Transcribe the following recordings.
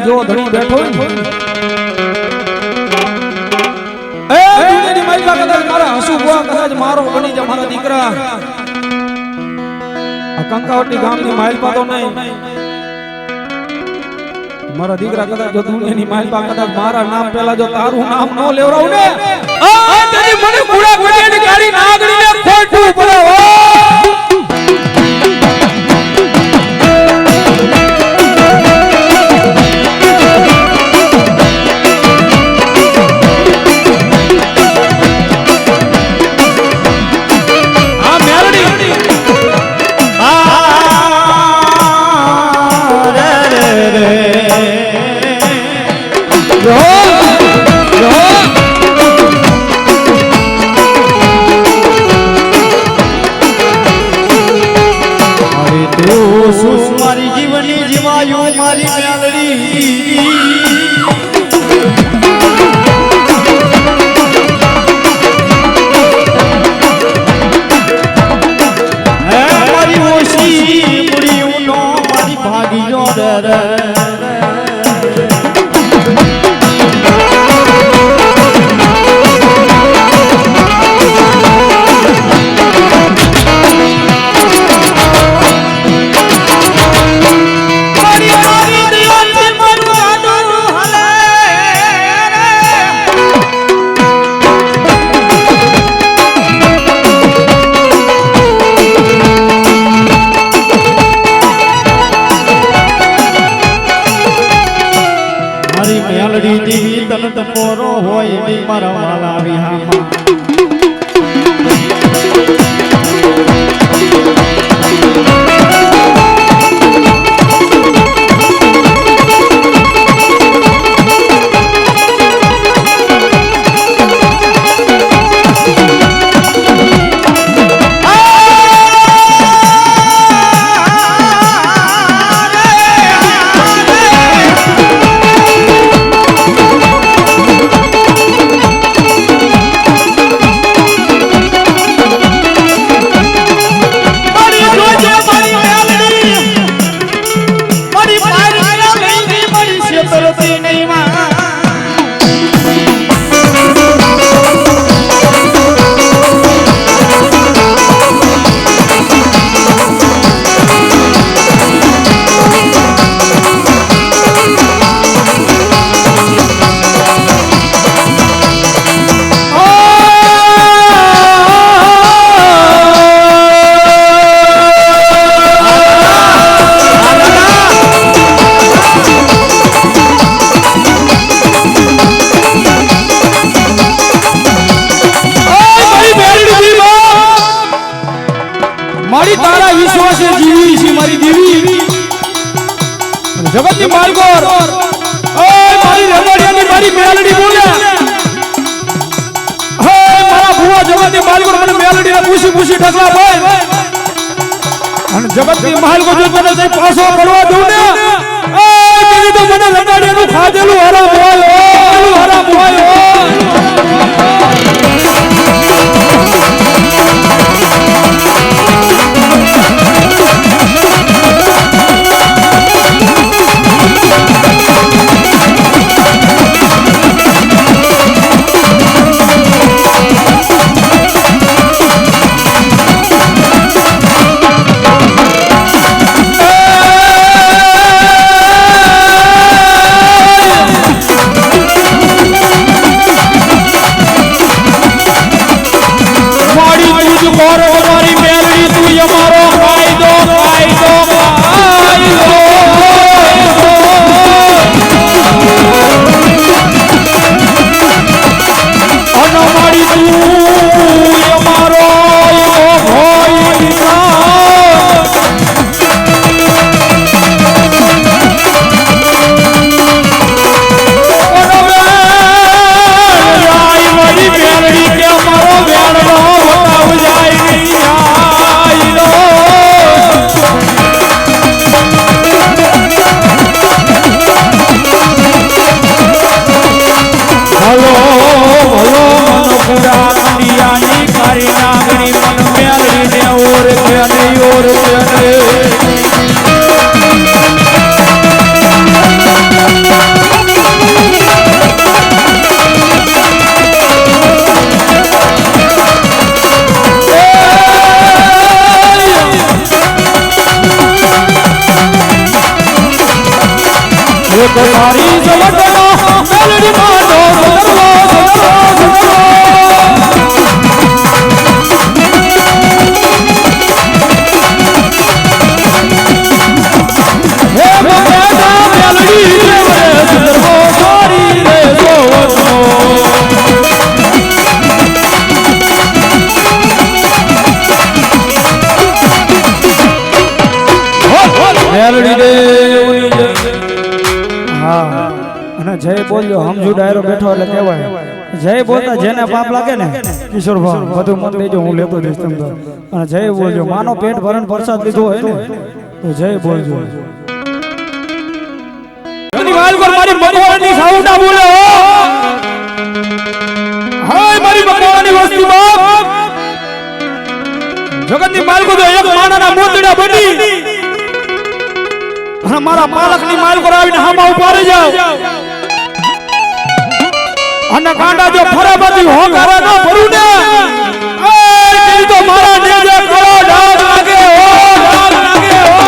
જો ધણી બેઠો હોય એ દુનિયાની માલિકા કદાચ મારા હસુ ગોવા કદાચ મારો બની જાય મારા દીકરા આ કંકાવટી ગામની માલિકા તો નહીં મારા દીકરા કદાચ જો દુનિયાની માલિકા કદાચ મારા નામ પહેલા જો તારું નામ નો લેવરાવ ને આ તેની મને ગુડા ગુડાની ગાડી નાગડીને ખોટું પડો મારી જીવની જીવાયું મારી મેલડી મારી ઓછી પૂરી ઉનો મારી ભાગી જો રે મેલડી જીવી તન તપોરો હોય ની મારા વાલા વિહામાં મારી તારા વિશ્વાસે જીવી છે મારી દેવી જગતની માલકોર ઓય મારી રમડિયાની મારી મેલડી બોલ્યા હે મારા ભુવા જગતની માલકોર મને મેલડીને પૂછી પૂછી ઢગલા ભાઈ અને જગતની માલકોર જો મને જઈ પાછો પડવા દઉં ને ઓય કીધું તો મને રમડિયાનું ખાધેલું હરામ હોય હરામ હોય તો તારી જવટનો મેલડી માનો સુધરવો સુધરવો હે મમતા મેલડી દેવરે સુધરવો તારી રે જોવનો મેલડી દેવની જય. હા અને જય બોલ્યો સમજુ ડાયરો બેઠો એટલે કહેવાય જય બોલતા જેને પાપ લાગે ને કિશોર ભાઈ બધું મત લેજો હું લેતો જઈશ તમને અને જય બોલજો માનો પેટ ભરણ પ્રસાદ લીધો હોય ને તો જય બોલજો મારી મકવાણાની સાઉન્ડા બોલે હાય મારી મકવાણાની વસ્તી બાપ જગતની માલકો તો એક માણાના મોતડા બની અને મારા પાલકની માલકો આવીને હામા ઉભા રહી જાવ અને કાંડા જો ફરાબાથી હોકારા ન ભરું ને એ તો મારા નેજે કરો ડાગ લાગે હો ડાગ લાગે હો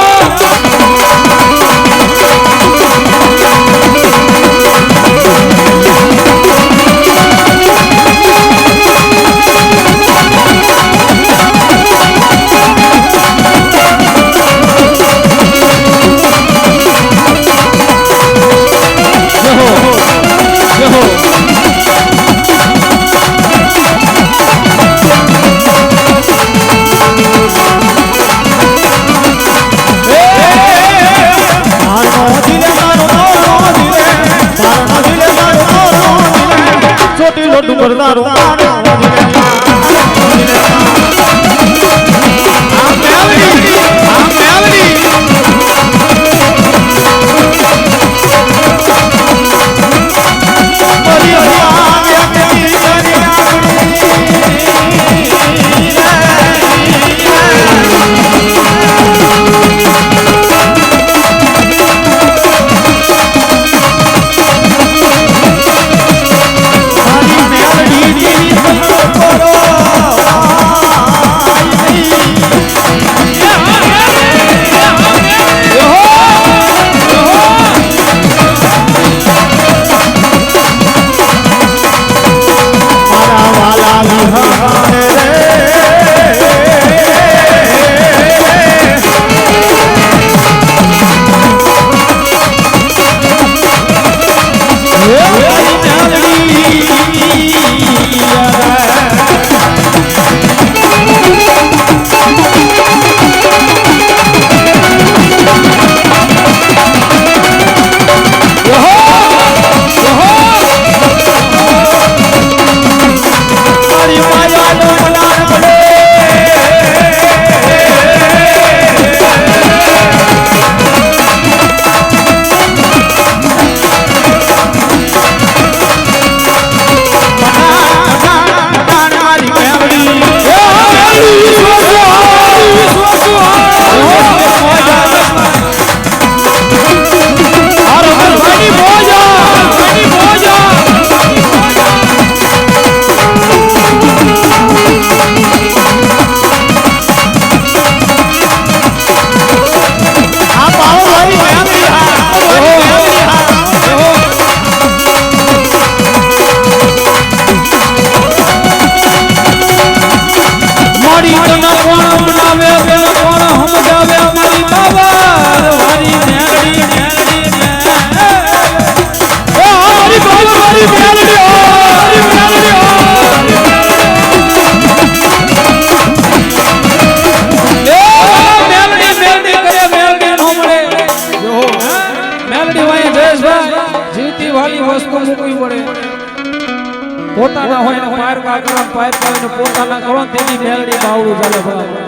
પોતાના હોય ને પાર કા કરો પાર પાવીને પોતાના કરો તેની મેલડી બાવળું ચાલે બરાબર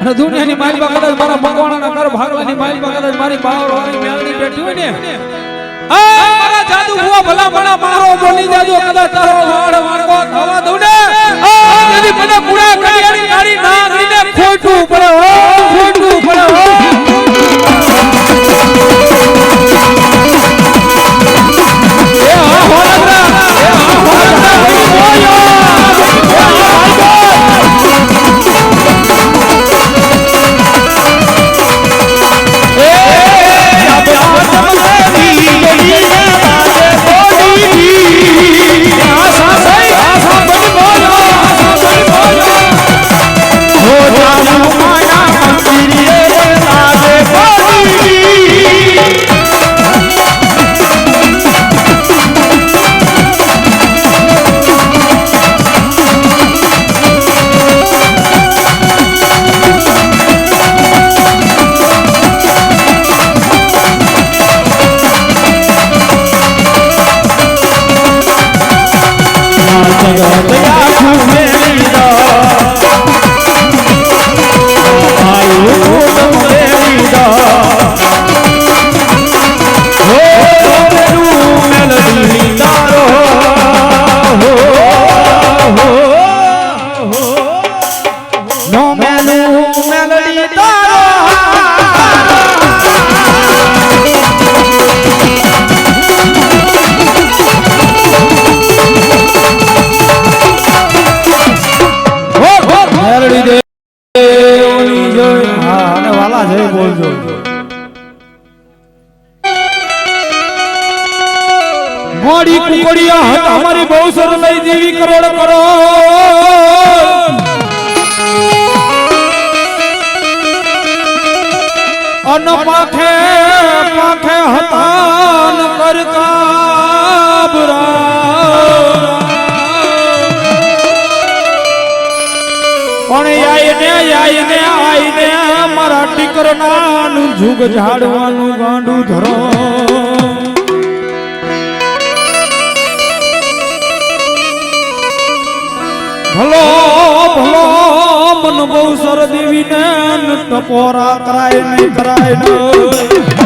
અને દુનિયાની માલબા કદાચ મારા મકવાણાના કર ભાગવાની માલબા કદાચ મારી બાવળવાની મેલડી બેઠી હોય ને આ મારા જાદુ હુआ ભલા ભલા મારો બોલી જાદુ કદાચ તારો વાડ વાડકો થવા દઉં ને આ તેની મને કુડા કડિયાની ગાડી ના ગણીને ખોટું પડે હો ખોટું પડે હો મેલડી તારો મેલડી દેવની જય. હા અને વાલા જય બોલજો. મોડી કુકડિયા હતા અમારી બહુ સરસ દેવી કરોડ કરો અન પાખે પાખે હતા ન કરતા બરા પણ આઈને મારા ટીકરના નું જુગ ઝાડવાનું ગાંડું ધરો ભલો ભલો મન બહુ સર દેવી ને ટપોરા કરાય નહીં કરાય ન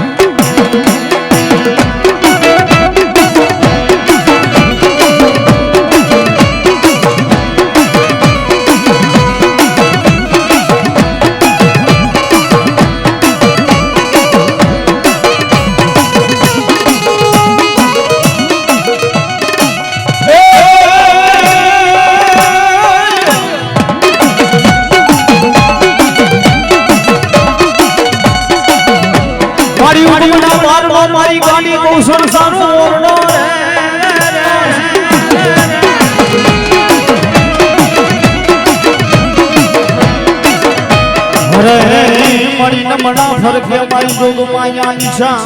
મારી ગાડી બહુ સંસારનો ઓરડો રે મળી નમણા ફરકે મારી જોગ માયા નિશા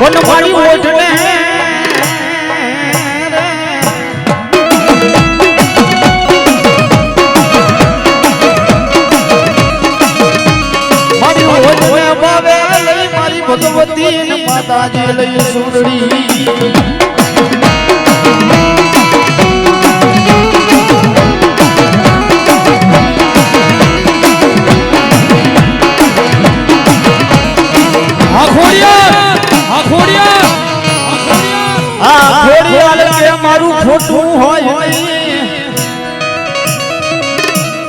પણ મારી ઓઠને ભગવતી માતાજી લઈ સુરડી મારું ખોટું હોય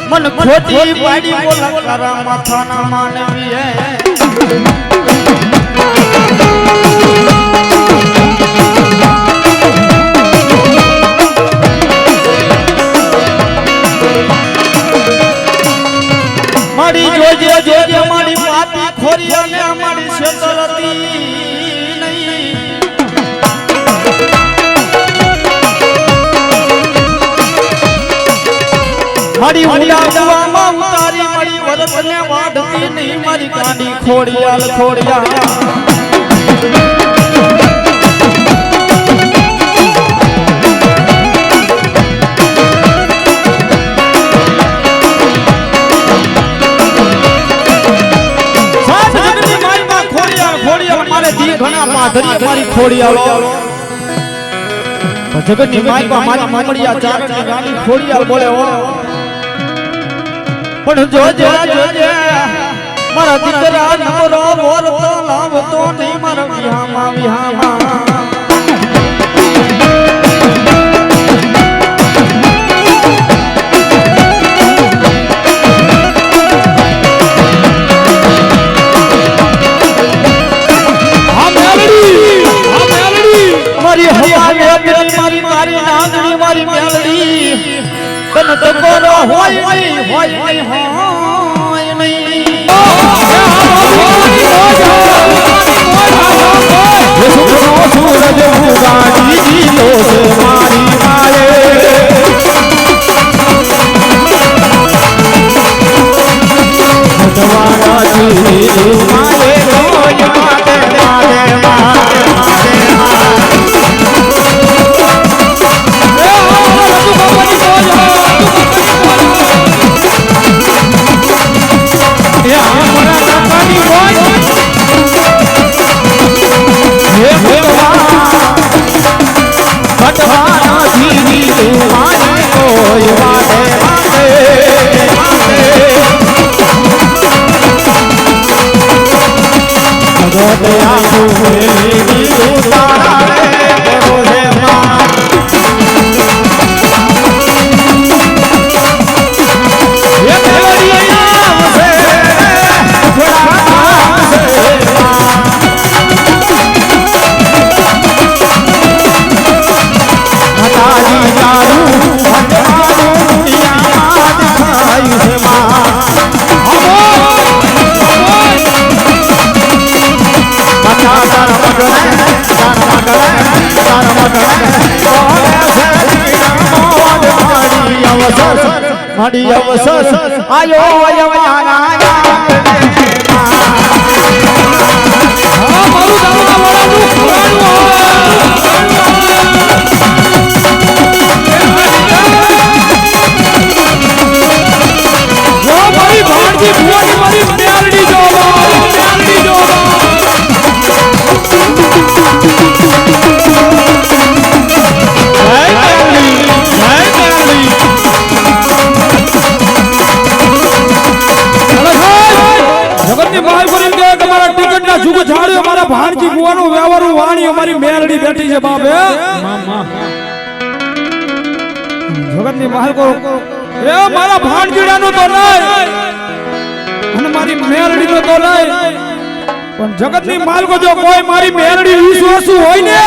મન ખોટી પાડી બોલા તારા માથાના માનવી મારી જોજે જોજે મારી પાતી ખોરી અને અમારી શેતરતી નહીં મારી ઉડાવવામાં ઉતારી મારી વરસને વાઢતી નહીં મારી કાંડી ખોડિયાલ ખોડિયાલ મારી ખોડિયાલો જગતની માઈપા મારી મમડિયા ચારણની રાણી ખોડિયાલ બોલે હો પણ જોજે જોજે મારા દીકરા નમરો બોલતો લાવતો નહીં મારા વિહામાં વિહામાં મારી નાગણી મારી મેલડી તન તકોરો હોય નહીં હોય નહીં સૂરજ ઉગાડી દીધો મારી માએ ભગવાન જી માએ કોઈ માટે ભગવત આંખો મેલી તારા ઘડી અવસર આયો યમના મારું દારૂના વાળાનું મારી ભાણજી ભુવાની મારી મેલડી જો મેલડી જો જગતની મહાલ કરીને કે તમારા ટિકિટના જુગ ઝાડ્યો મારા ભાણજી ભુવાનું વ્યવહારું વાણી અમારી મેલડી બેઠી છે બાપ જગતની મહાલ કો એ મારા ભાણજીડાનો તો નહીં અને મારી મેલડીનો તો નહીં પણ જગતની મહાલ કો જો કોઈ મારી મેલડી વિશ્વાસુ હોય ને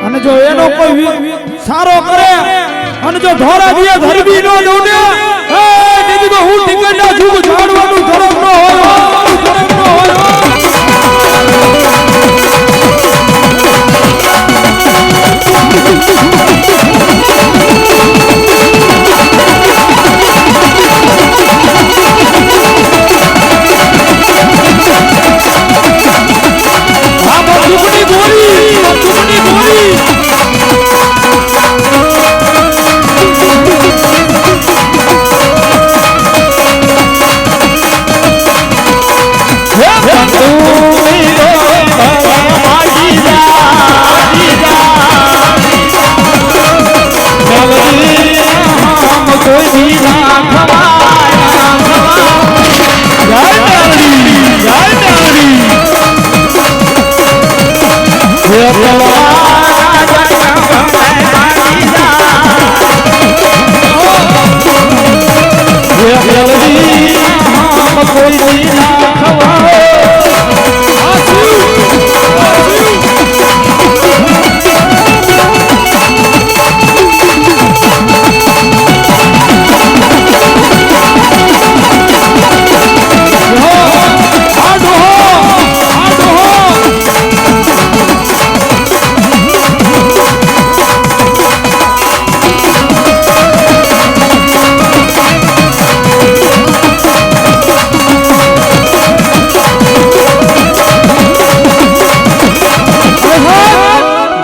અને જો એનો કોઈ સારો કરે અને જો ધોરા દિયા ધરબી નો દઉં ને એ દીદી તો હું ટિકિટના જુગ ઝાડવાનું ધરમ ન હોય ધરમ ન હોય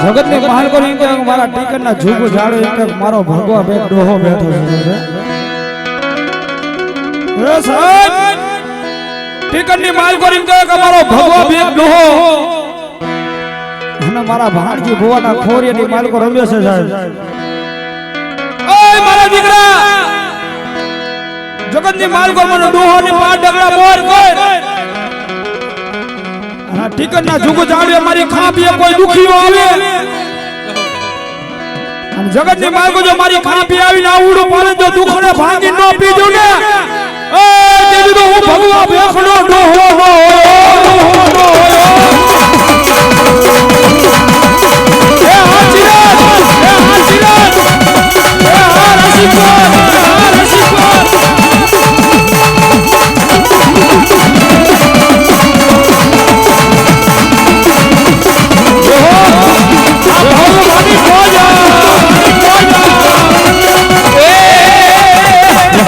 જગતની મહાલ કરી કે મારા ટિકિટના જુગો ઝાડો એક મારો ભગવા બે ડોહો બેઠો છે એ સાહેબ ટિકિટની મહાલ કરી કે મારો ભગવા બે ડોહો અને મારા ભાણજી ભુવાના ખોરિયાની માલકો રમે છે સાહેબ ઓય મારા દીકરા જગતની માલકો મને ડોહોની પાંચ ડગલા બોર કર ટિકિટના જુગો ઝાડે મારી ખાપીએ કોઈ દુખીઓ આવે અને જગતની માલકો જો મારી ખાપી આવીને આવડું પાડે જો દુખને ભાંગી ન પીજો ને એ દીદી તો હું ભગવા બેખડો ડોહો એ હાજીરાજ એ હાજીરાજ એ હા રસીકવાદ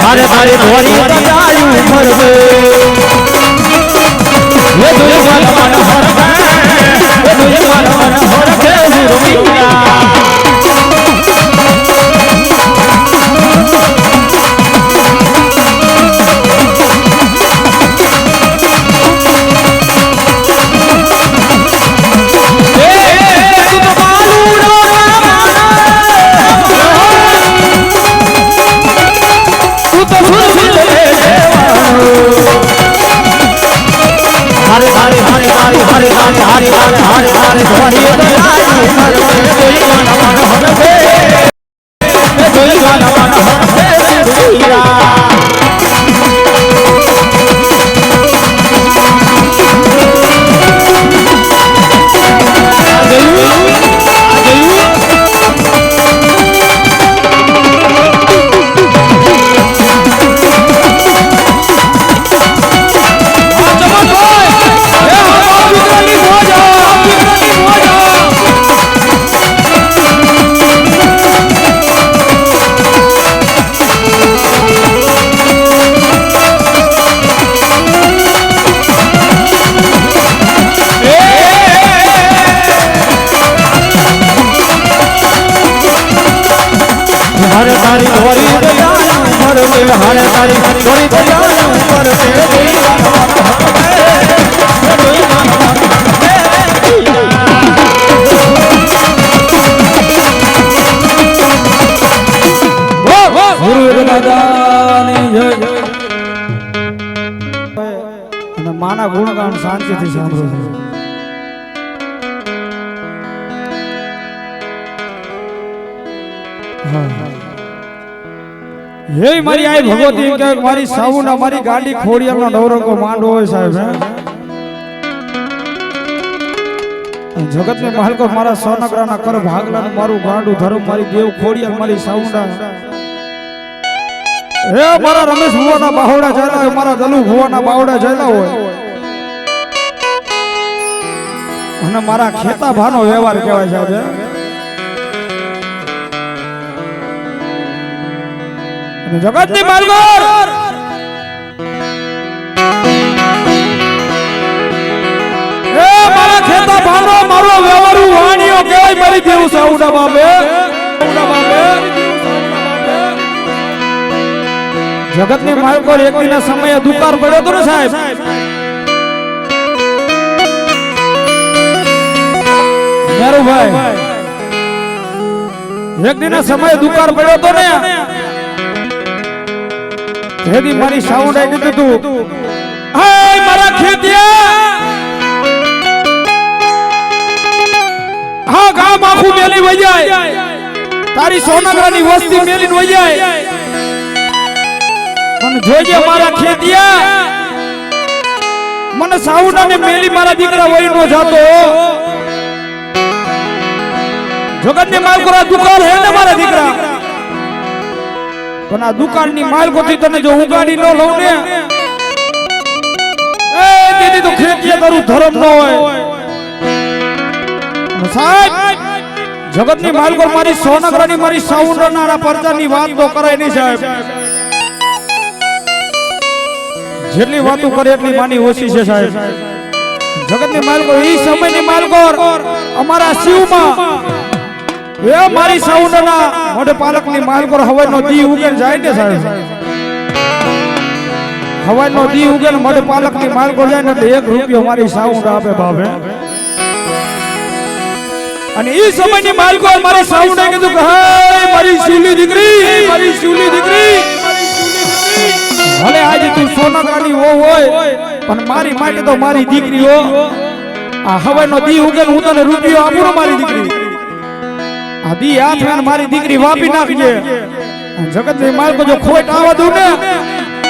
हरे हरे भोरी बजायु भरवे ये दुई मन मन हरवे ये दुई मन मन हरवे हुरमिया हरे हरे हरे हरे हरे हरे हरे हरे हरे हरे भोरी बजायु भरवे दुई मन मन हरवे दुई मन मन हरवे हुरमिया તારી થોડી દરિયાનું કરશે જોઈવાન મન હરવે જોઈવાન મન ગુરુ દાદાની જય. અને માના ગુણગાન શાંતિથી સાંભળો છો. હે મારી આઈ ભગવતી કે મારી સાઉના મારી ગાડી ખોડિયાનો નવરંગો માંડો હોય સાહેબ. જગત ને માલકો મારા સોનગરાના કર ભાગલાનું મારું ગાંડું ધર્મ મારી દેવ ખોડિયાલ મારી સાઉના હે મારા રમેશ ભુવાના બાવડા જયલા હોય મારા દલુ ભુવાના બાવડા જયલા હોય અને મારા ખેતા ભાનો વ્યવહાર કહેવાય સાહેબ. જગત ની માલકો મારા ખેતા ભાનો મારો વ્યવહારુ વાણીઓ કહેવાય મારી દેવ સાઉડા બાબે. જગત ની માલકો એક દિના સમયે દુકાળ પડ્યો તો ને સાહેબ. ભાઈ એક દિના સમયે દુકાળ પડ્યો તો ને જેદી મારી સાઉન્ડ આવી કીધું તું હે મારા ખેતિયા હા ગામ આખું મેલી વઈ જાય તારી સોનગરાની વસ્તી મેલીને વઈ જાય મને જોજે મારા ખેતિયા મને સાઉન્ડ ને મેલી મારા દીકરા વઈ નો જાતો. જગત ની માલકો દુકાળ હે ને મારા દીકરા પણ આ દુકાળ ની માલકો થી તને જો ઉગાડી ન લઉં ને એ દીદી તો ખેતીએ તારું ધર્મ ન હોય સાહેબ. જગત ની માલકો મારી સોનગરાની મારી સાઉન્ડ ના પરચા ની વાત તો કરાય નહીં સાહેબ. જેટલી વાતો કરે એટલી માની ઓછી છે સાહેબ. જગત ની માલકો ઈ સમય ની માલકો અમારા શિવમાં એ મારી સાઉન્ડના મોઢે પાલકની માલકોર હવાઈનો દી ઉગેલ જાય ને સાહેબ. હવાઈનો દી ઉગેલ મોઢે પાલકની માલકોર જાય ને એટલે 1 રૂપિયો મારી સાઉન્ડ આપે બાપે. અને ઈ સમયની માલકોર મારી સાઉન્ડે કીધું કે હે મારી શિવલી દીકરી મારી શિવલી દીકરી ભલે આજે તું સોનગરાની હોય પણ મારી માટે તો મારી દીકરી હો. આ હવાઈનો દી ઉગેલ હું તને રૂપિયો આપું મારી દીકરી આદી હાથ મારી દીકરી વાપી નાખજે. જગત ની માલકો જો ખોટ આવા દઉં ને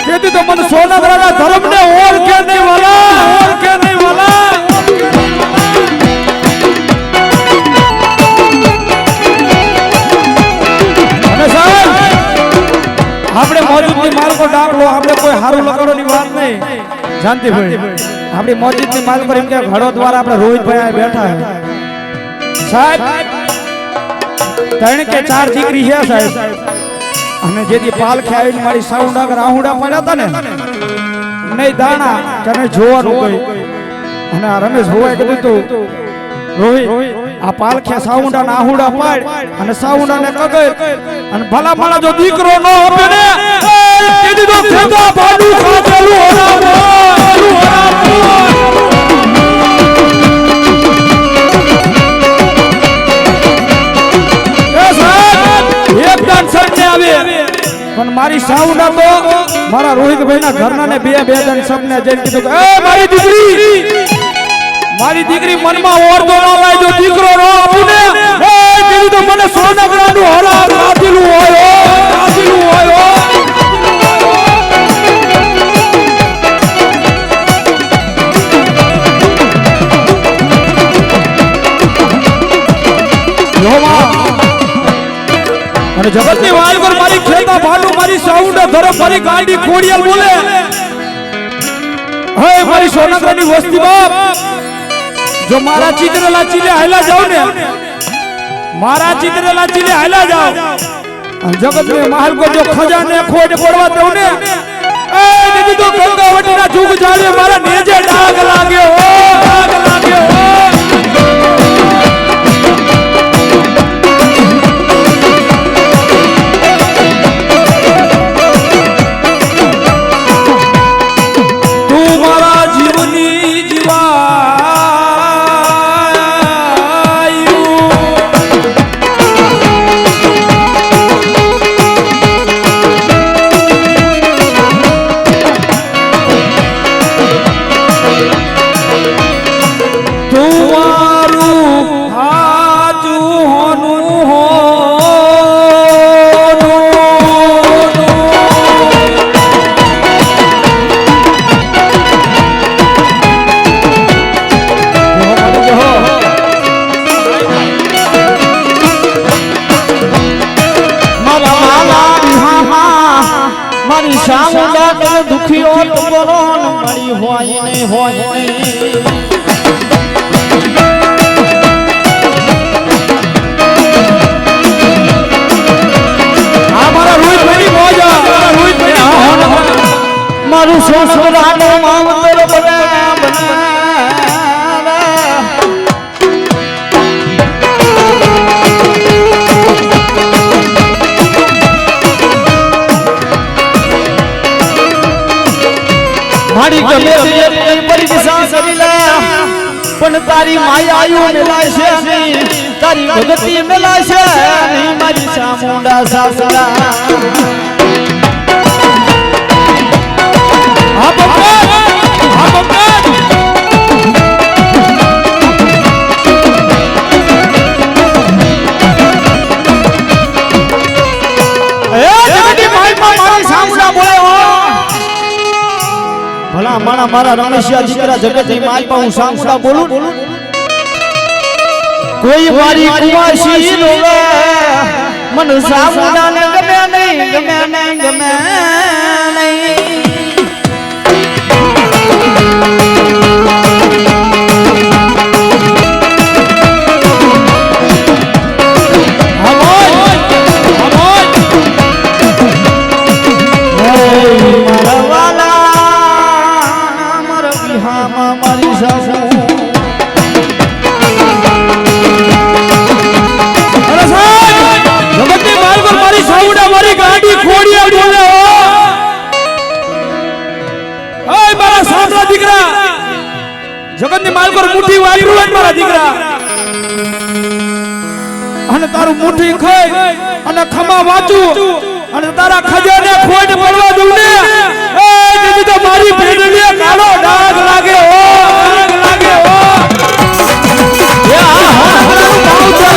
તેથી તો મને સોનગરાના ધર્મ ને ઓર કે નહીં વાલા ઓર કે નહીં વાલા. અને સાહેબ આપણે મોજૂદની માલકો ડાકલો આપણે કોઈ હારું લગાડવાની વાત નહીં જાનતી ભાઈ. આપણી મોજૂદની માલકો એમ કે ઘડો દ્વારા આપણે રોહિતભાઈ બેઠા હે સાહેબ. 3 કે 4 દીકરી છે સાહેબ. અને જેથી પાલખે આવીને મારી સાઉન્ડ આગળ આહુડા પડ્યા હતા ને નહીં દાણા તને જોવાનું કોઈ. અને આ રમેશ ભુવાએ કીધું તું રોહિત આ પાલખે સાઉન્ડા ના આહુડા પાડ અને સાઉન્ડા ને કગર અને ભલા માળા જો દીકરો ન આપે ને કીધી તો ખેતા ભાડું ખાધેલું હોરામો. પણ મારી સાઉન્ડા તો મારા રોહિતભાઈ ના ઘરના ને બે જણ સપને જઈને કીધું કે એ મારી દીકરી મનમાં ઓરતો ન લાય જો દીકરો ન આપું ને એ કીધું તો મને સોનગરાનું હરામ રાધેલું હોય રાધેલું હોય. અને જગત ની વાલગર મારી ખેતા ભાડું મારી સાઉન્ડ ધરમ મારી ગાડી ખોડિયાલ બોલે હે મારી સોનગરાની વસ્તી બાપ જો મારા ચિત્રલા ચીલે હાલા જાવ ને મારા ચિત્રલા ચીલે હાલા જાવ જગત ને માલકો જો ખજાને ખોડ પડવા દઉં ને એ દીદી તો ગંગાવટીના જુગ જાળે મારા નેજે ડાગ લાગ્યો ડાગ લાગ્યો. મારી ગમે તે પરીક્ષા કરી લે પણ તારી માયા આયુ મેલાય છે તારી ભગતિ મેલાય છે નહીં મારી ચામુંડા સાસરા હા બપ્પા ભલા મારા રમેશિયા દીકરા જગતની માલપા હું સામુડા બોલું કોઈ મારી કુવાસી રોવે મન સામુડા ને ગમે નહીં જગતની માલકોર મુઠ્ઠી વાયરું હોય મારા દીકરા અને તારું મુઠ્ઠી ખાઈ અને ખમા વાંચું અને તારા ખજાને ખોટ પડવા દઉં ને એ દીદી તો મારી ભેડલીએ કાળો ડાઘ લાગે હો એ આ હોનાનું ભાવ છે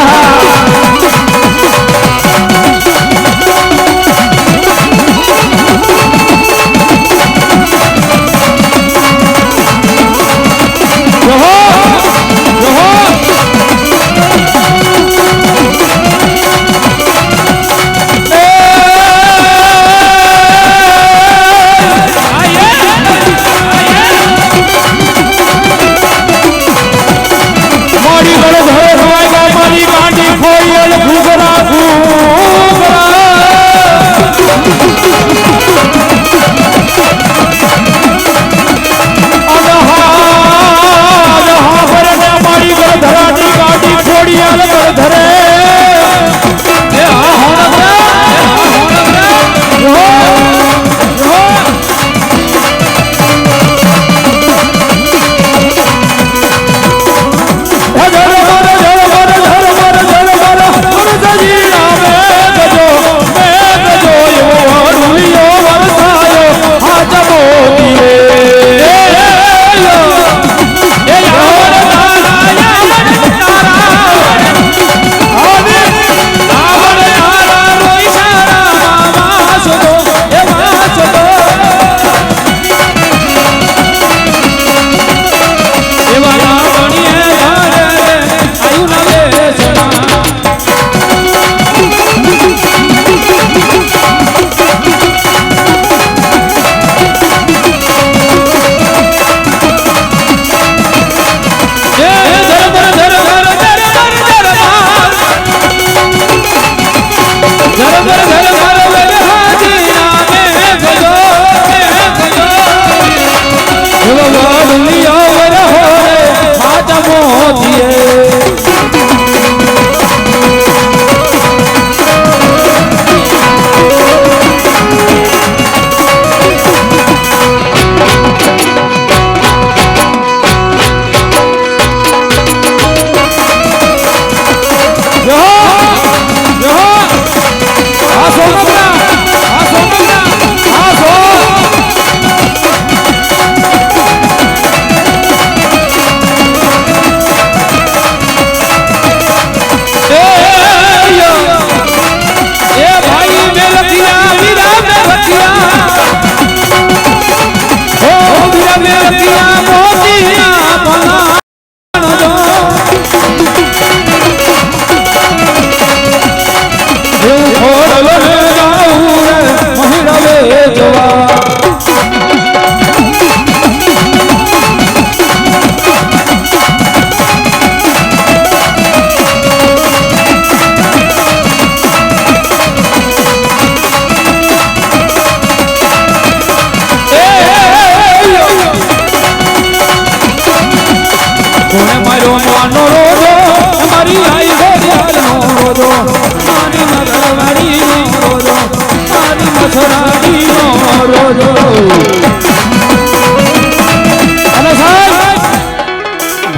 મથરાડી નો રોજો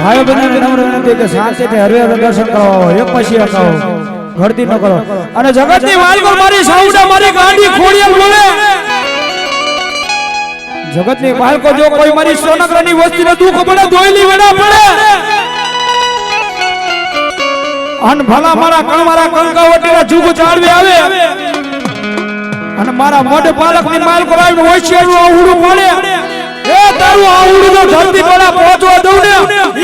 ભાઈઓ બહેનોને નમ્ર વિનંતી કે શાંતિથી હરવે હરવે દર્શન કરવા આવો, એક પછી એક આવો, ઘડતી ન કરો. અને જગતની માલકો મારી સાઉડા મારી ગાંડી ખોડિયાલ બોલે. જગતની માલકો જો કોઈ મારી સોનગરની વસ્તીને દુઃખ પડે દોયલી વેડા પડે અન ભલા મારા કંકાવટીના જુગ ચાળવી આવે અને મારા મોઢે પાલકની માલ કરાવીને હોશિયારનું આવડું પાડે, એ તારું આવડું તો ધરતી પેલા પહોંચવા દઉં ને,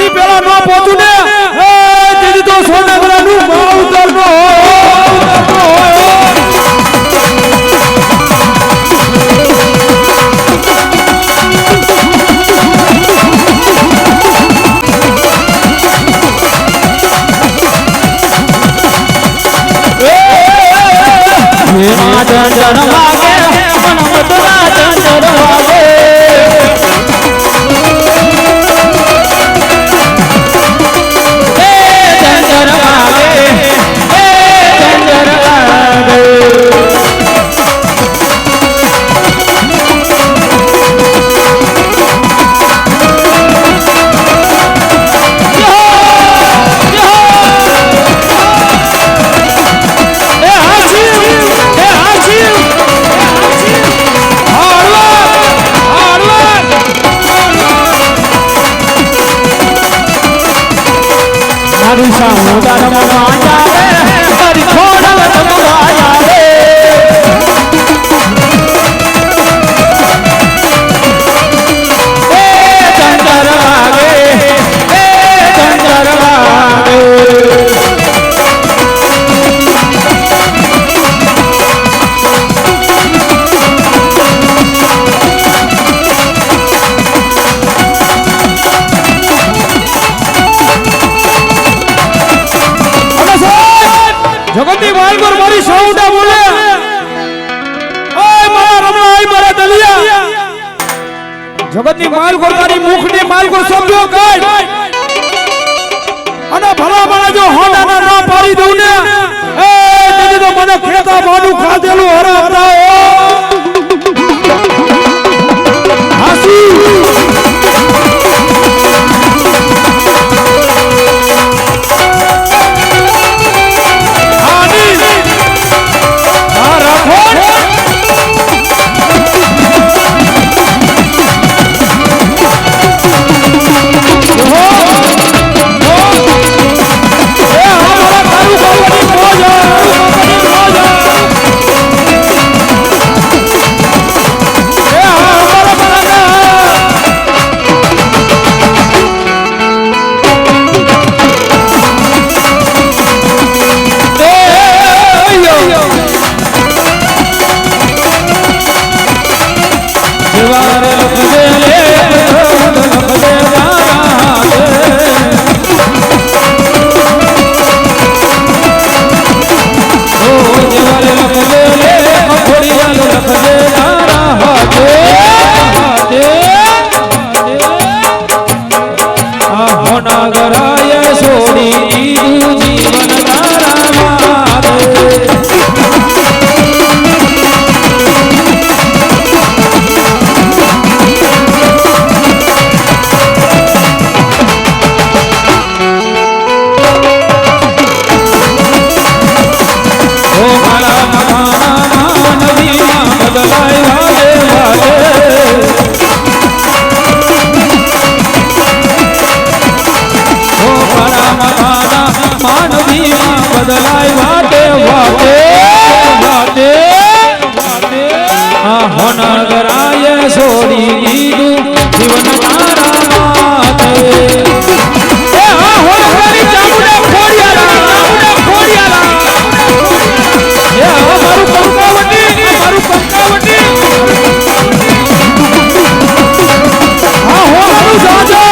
ઈ પેલા ન પહોંચું ને, એ દીદી તો સોનાગરાનું માવતર નો ચંચર વાગે મનમતના ચંચર વાગે ચંચર વાગે ચંચર વાગે સાઉદાર મવા જાવે હરી ખોડલ તમવા જાવે એ ચંદર વાગે એ ચંદર વાગે જગતની માલકોર મારી સાઉડા બોલે, ઓય મારા રમણા આય મારા દલિયા. જગતની માલકોર મારી મુખની માલકોર શબ્દો કાઢ અને ભલા ભલા જો હોડાના ના પાડી દઉં ને, એ દીદી તો મને ખેતા માનું ખાધેલું હરાવતા હાસી બદલાય વાતે વાતે વાતે આ હોનગરાય છોડી દીધું જીવન તારા માથે એ આ હોનગરી ચામુડા ખોડિયાલા એ આ મારું કંકાવટી આ હો મારું જાજા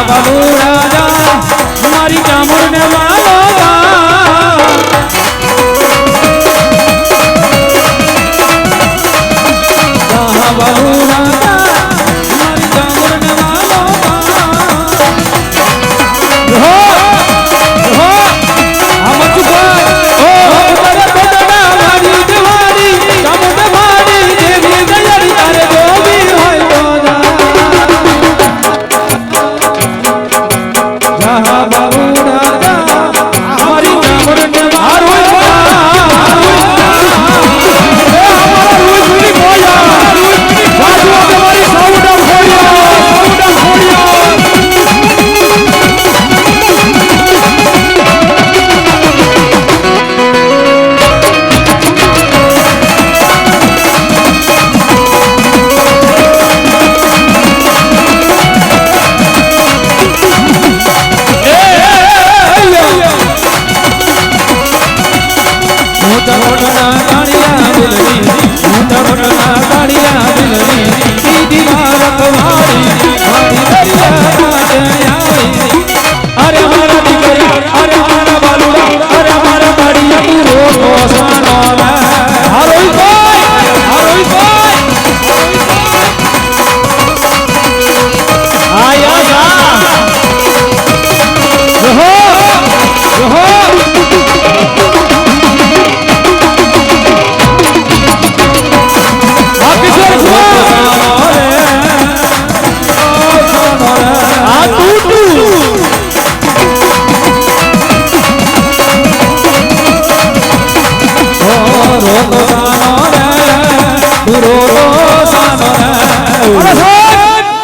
બાલુ રાજા મારી ચામુંડ ને વાલો બાલુ રાજા મારી ચામુંડ ને વાલો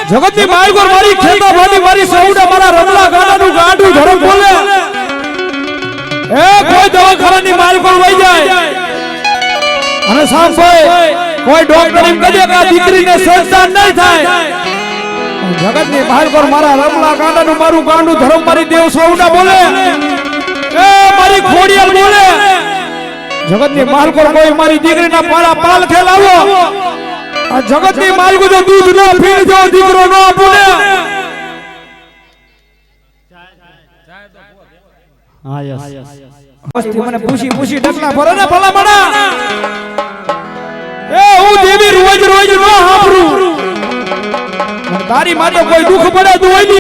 જગતની માલગોર મારી ખેતા ભાડી મારી સૌડા મારા રમલા ગાડાનું ગાડું ધરમ બોલે એ કોઈ દવાખાનાની માલગોર વઈ જાય અને સાંભળે કોઈ ડોક્ટર એમ કહે કે આ દીકરીને સંતાન નહીં થાય જગતની માલગોર મારા રમલા ગાડાનું મારું ગાડું ધરમ મારી દેવ સૌડા બોલે એ મારી ખોડિયાલ બોલે જગતની માલગોર કોઈ મારી દીકરીના પાળા પાલ ખેલાવો આ જગતની માલકો જો દૂધ ન પીને જો દીકરો ન પૂને હા યસ મસ્તી મને પૂછી ડકલા ભરે ને ભલા મણા એ હું દેવી રોજ રોજ ન હાંભરું તારી માટે કોઈ દુખ પડે તો હોય ની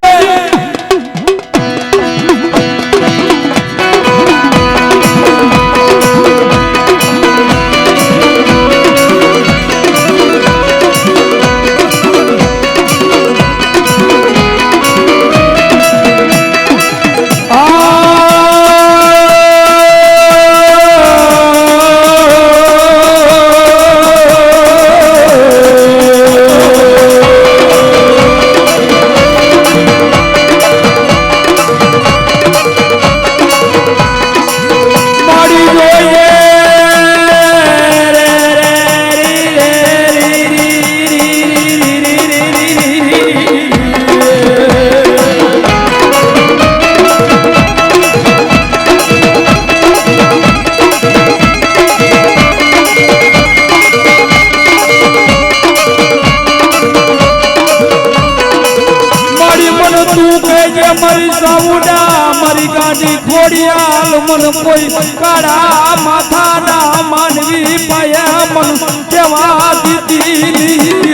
મન કોઈ કાળા માથાના માનવી પાયા મન કેવા દીદી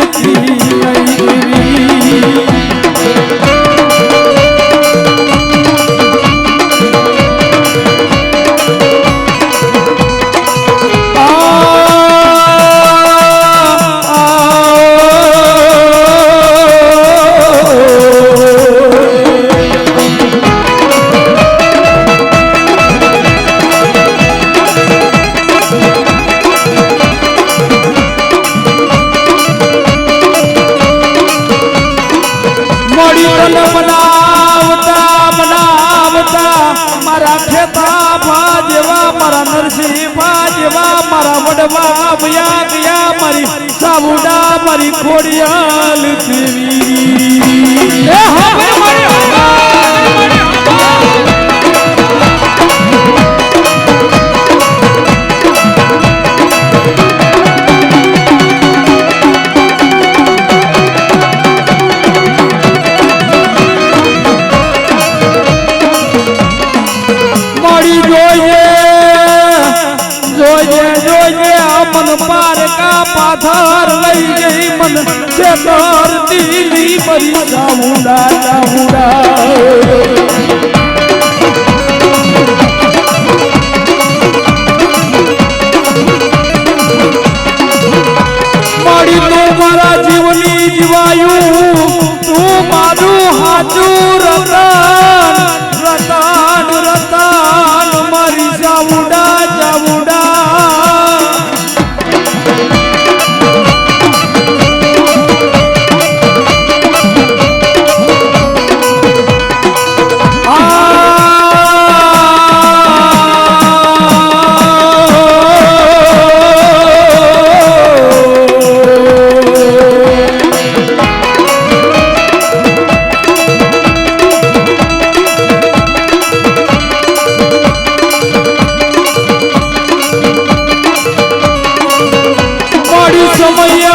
મારા ખેતા ભાજવા મારા નરસિંહ ભાજવા મારા વડવા ભયા ગયા મારી સાબુડા મારી ખોડિયાલ દેવી એ હવે મારી પાથર લઈ ગઈ મન છે કરતી મરી ચામુંડા ચામુંડા મારી તું મારા જીવની જીવાયું તું મારું હાચું રતન રતન રતન મારી ચામુંડા ચામુંડા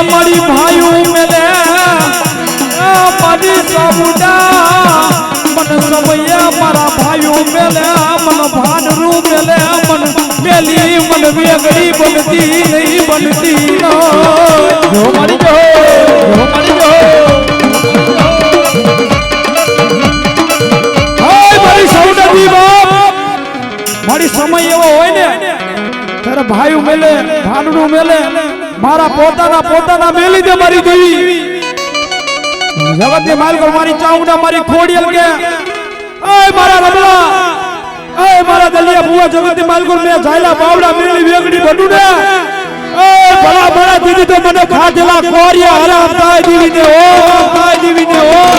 મારી ભાઈઓ મેલે મારી ચામુંડા મન સમયા મારા ભાઈઓ મેલે મન ભાનરું મેલે મન મેલી મન વેગડી બનતી નહીં બનતી જો મારી જો મારી સૌદાજી બાપ મારી સમય એવો હોય ને ત્યારે ભાઈઓ મેલે ભાનરું મેલે મારા પોતાના મેલી દે મારી દેવી જગતની માલિક મારી ચામુંડા મારી ખોડિયલ કે એ મારા રબલા એ મારા દલિયા બુઆ જગતની માલિક મે જાયલા બાવડા મેલી વેગડી બડુ ને એ બડા દીદી તો મને ખાધેલા કોરિયા હરામ થાય દીવી ને હો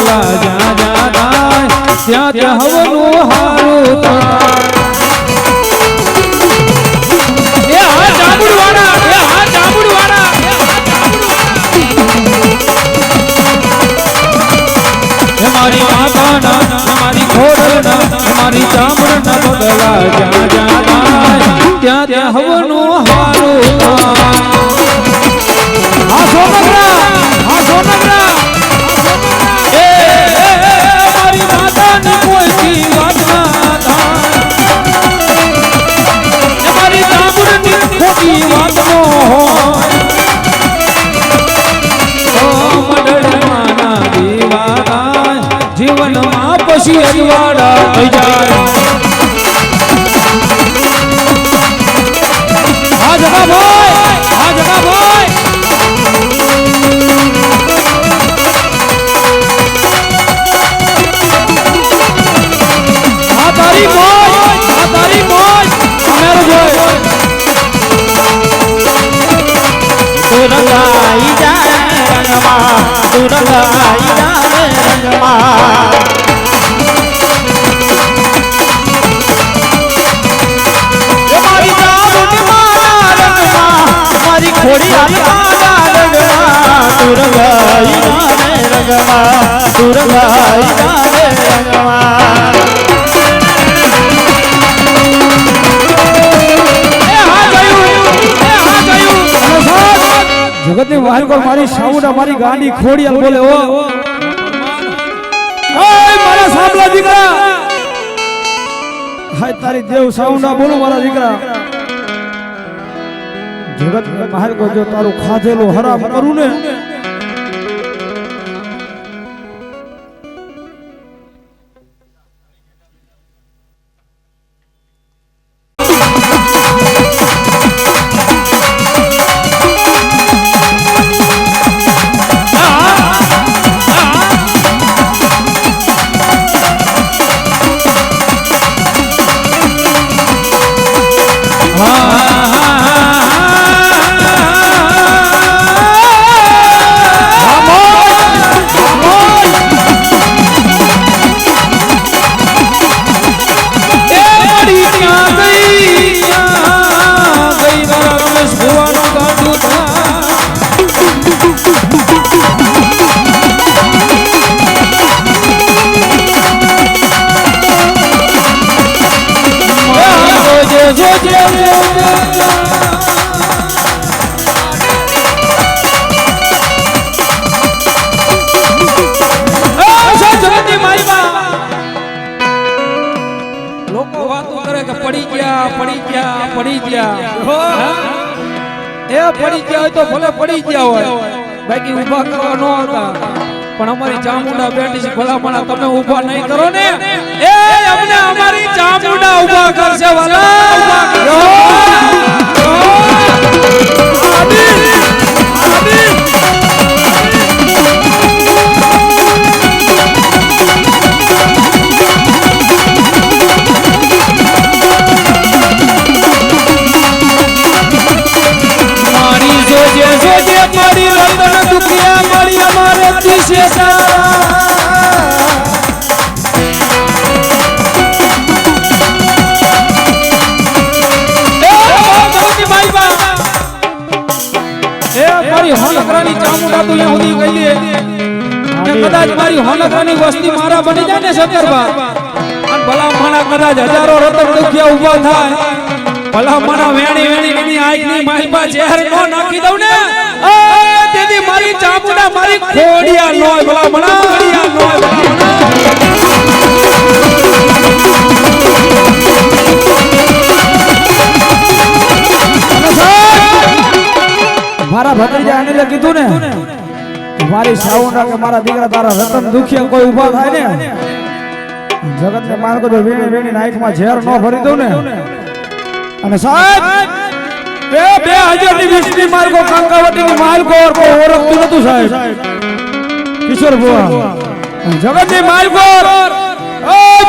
બદલા જ્યાં જ્યાં થાય ત્યાં ત્યાં હવનું હારું થાય એ હા જાંબુડવાળા એ હા જાંબુડવાળા એ મારી માતાના મારી ખોડલના મારી ચામડના બદલા જ્યાં જ્યાં થાય ત્યાં ત્યાં હવનું હારું થાય હા સોનગરા હા સોનગરા એ મારી માતાની કોઈ વાત ના થાય એ મારી ચામડની ખોટી વાત નો હોય ઓ મંડળમાંના દીવાના જીવનમાં પછી અજવાળા થઈ જાય હા જગા ભાઈ હા જગા ભાઈ હા તારી મોજ અમારો જોય સુરંગાઈ જાય રંગમાં સુરંગાઈ જાય રંગમાં એ મારી ચામુંડમાના રંગમાં મારી ખોડિયાલના રંગમાં સુરંગાઈ જાય રંગમાં સુરંગાઈ જાય રંગમાં જગતની વાલકોર મારી સાઉન્ડ મારી ગાંડી ખોડિયાલ બોલે ઓ મારા સાંભળા દીકરા હાય તારી દેવ સાઉન્ડ બોલો મારા દીકરા જગત વાલકોર જો તારું ખાધેલું હરામ કરું ને પડી ગયા તો ભલે પડી ગયા હોય બાકી ઊભા કરવા ન હતા પણ અમારી ચામુંડા બેઠી છે ભલામણા તમે ઊભા નહીં કરો ને એ અમને અમારી ચામુંડા ઊભા કરશે વાલા ઊભા કરો મારી રતન દુખિયા મારી અમારે દિશે મારી હોનકરાની ચામુંડા તો અહીંયા સુધી ગઈ કે કદાચ મારી હોનકરાની વસ્તી મારા બની જાય ને સતરબા અને ભલા માણા કદાચ હજારો રતન દુખિયા ઊભા થાય ભલા માણા વેણી આંખની માહિબા ઝેર નો નાખી દઉં ને તેથી મારી ચામુંડા મારી ખોડિયા નોય ભલા મણા ખોડિયા નોય ભલા મારા ભત્રીજા અનિલે કીધું ને મારી સાઉન્ડ કે મારા દીકરા તારા રતન દુખિયા કોઈ ઊભા થાય ને જગત ને માન કો વેણી નાઈકમાં ઝેર નો ભરી દઉં ને અને સાહેબ 2000 ની વીસની માર્ગો કાંકાવટી ની માર્ગો ઓળખતું નતું સાહેબ કિશોર ભુવા જગત ની માર્ગો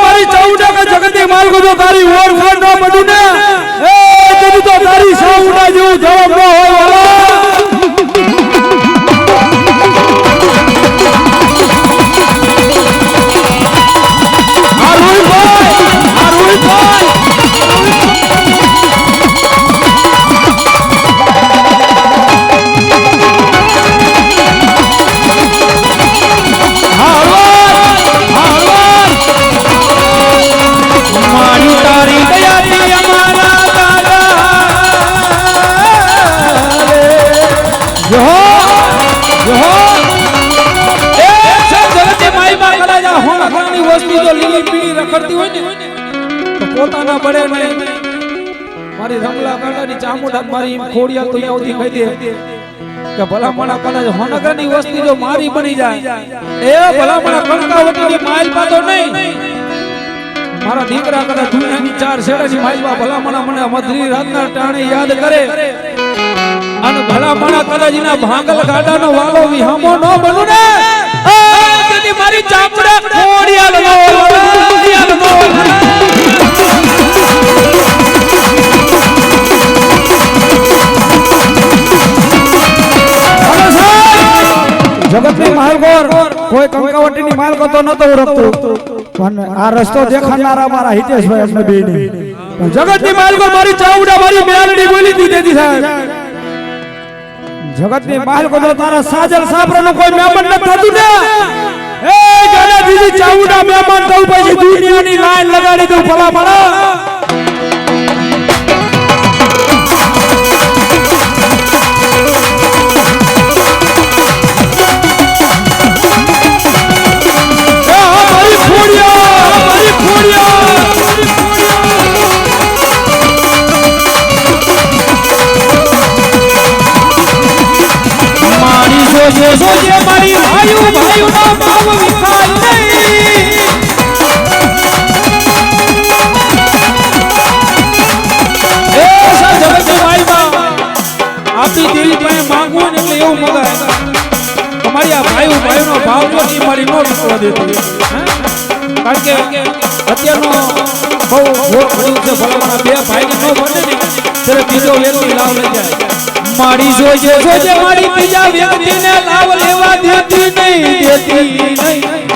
મારી ચાઉંડા કે જગત ની માર્ગો જો તારી ઓળખાણ ન પડું ને તેથી તો તારી સાઉંડા જેવું જવાબ ન હોય વાલા મારી રમલા કાંડાની ચામુંડા મારી એમ ખોડિયાલ તો યાવથી કહી દે કે ભલામણા કદાચ હોનગરની વસ્તી જો મારી બની જાય એ ભલામણા કંકાવતીની માઇલ પાતો નહીં મારા દીકરા કદાચ દુનિયાની ચાર શેડાની માઇલમાં ભલામણા મને મધરી રાતના ટાણે યાદ કરે અને ભલામણા કદાચ એના ભાંગલ ગાડાનો વાલો વિહામો ન બનું ને તેથી મારી ચામડા ખોડિયાલ નો ખોડિયાલ નો જગતની માલકોર કોઈ કંકાવટીની માલકો તો નતો ઓળખતો પણ આ રસ્તો દેખાડનારા મારા હિતેશભાઈ અમને બેને જગતની માલકો મારી ચાવડા મારી મેલડી બોલી દીધી સાહેબ જગતની માલકો તો તારા સાજલ સાપરાનો કોઈ મહેમાન ન થતું ને એ ગાડા દીદી ચાવડા મહેમાન તો પછી દુનિયાની લાઈન લગાડી દઉં ભલા ભલા સોજે મારી ભાઈઓ ભાઈઓના ભાવ વિખાય નહીં એ જગતની માઈમાં આપી દેવી પાસે માંગવું ને એટલે એવું મગાય તમારી આ ભાઈઓ ભાઈઓનો ભાવ જો ની મારી નો વિકવા દેતી કારણ કે અત્યારનો બહુ ઘોર પડ્યું છે ભલામણા બે ભાઈને નો બને ને ત્યારે બીજો વ્યક્તિ લાવ લઈ જાય મારી જોજે જોજે મારી બીજા વ્યક્તિને લાવ લેવા દેતી નહીં